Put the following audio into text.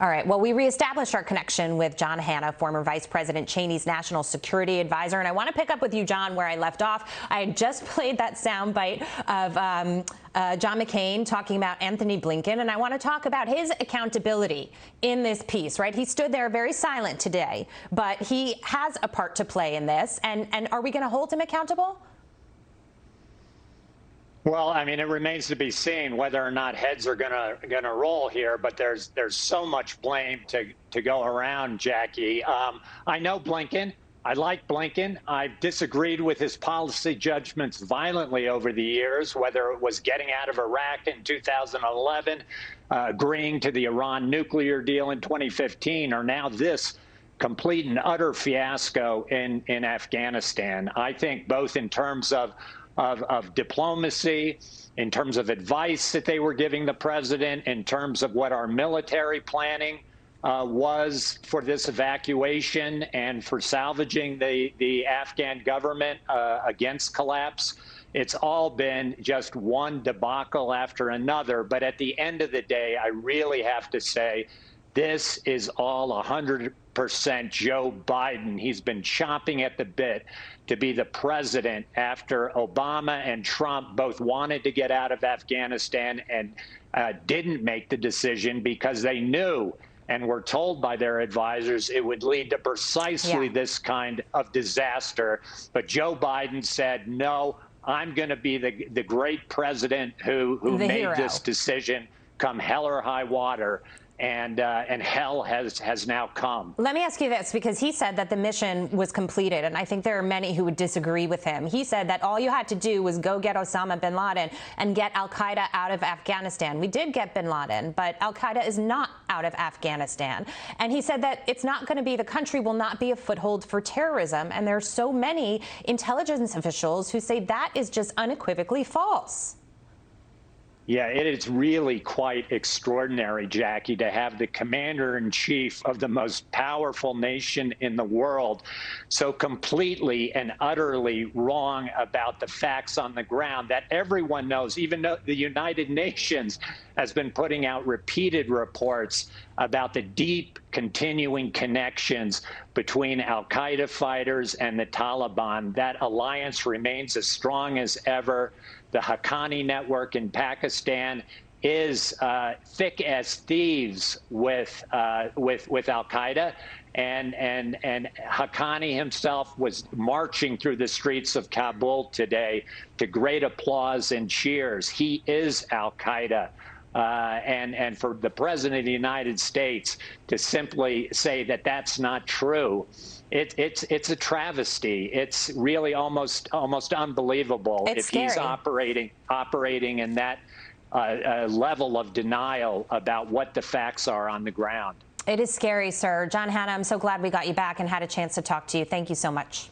All right. Well, we reestablished our connection with John Hannah, former Vice President Cheney's national security advisor. And I want to pick up with you, John, where I left off. I had just played that soundbite of John McCain talking about Anthony Blinken. And I want to talk about his accountability in this piece, right? He stood there very silent today, but he has a part to play in this. And are we going to hold him accountable? Well, I mean, it remains to be seen whether or not heads are gonna roll here. But there's so much blame to go around, Jackie. I know Blinken. I like Blinken. I've disagreed with his policy judgments violently over the years, whether it was getting out of Iraq in 2011, agreeing to the Iran nuclear deal in 2015, or now this complete and utter fiasco in Afghanistan. I think both in terms of diplomacy, in terms of advice that they were giving the president, in terms of what our military planning was for this evacuation and for salvaging the Afghan government against collapse. It's all been just one debacle after another. But at the end of the day, I really have to say, this is all 100% Joe Biden. He's been chomping at the bit to be the president after Obama and Trump both wanted to get out of Afghanistan and didn't make the decision because they knew and were told by their advisors it would lead to precisely this kind of disaster. But Joe Biden said, no, I'm going to be the great president who made this decision come hell or high water. And hell has now come. Let me ask you this, because he said that the mission was completed, and I think there are many who would disagree with him. He said that all you had to do was go get Osama bin Laden and get al-Qaeda out of Afghanistan. We did get bin Laden, but al-Qaeda is not out of Afghanistan. And he said that it's not going to be, the country will not be a foothold for terrorism. And there are so many intelligence officials who say that is just unequivocally false. Yeah, it is really quite extraordinary, Jackie, to have the commander-in-chief of the most powerful nation in the world so completely and utterly wrong about the facts on the ground that everyone knows. Even though the United Nations has been putting out repeated reports about the deep continuing connections between al-Qaeda fighters and the Taliban. That alliance remains as strong as ever. The Haqqani network in Pakistan is thick as thieves with al-Qaeda. And Haqqani himself was marching through the streets of Kabul today to great applause and cheers. He is al-Qaeda. And for the president of the United States to simply say that that's not true, it's a travesty. It's really almost unbelievable. It's scary. He's operating in that level of denial about what the facts are on the ground. It is scary, sir. John Hannah, I'm so glad we got you back and had a chance to talk to you. Thank you so much.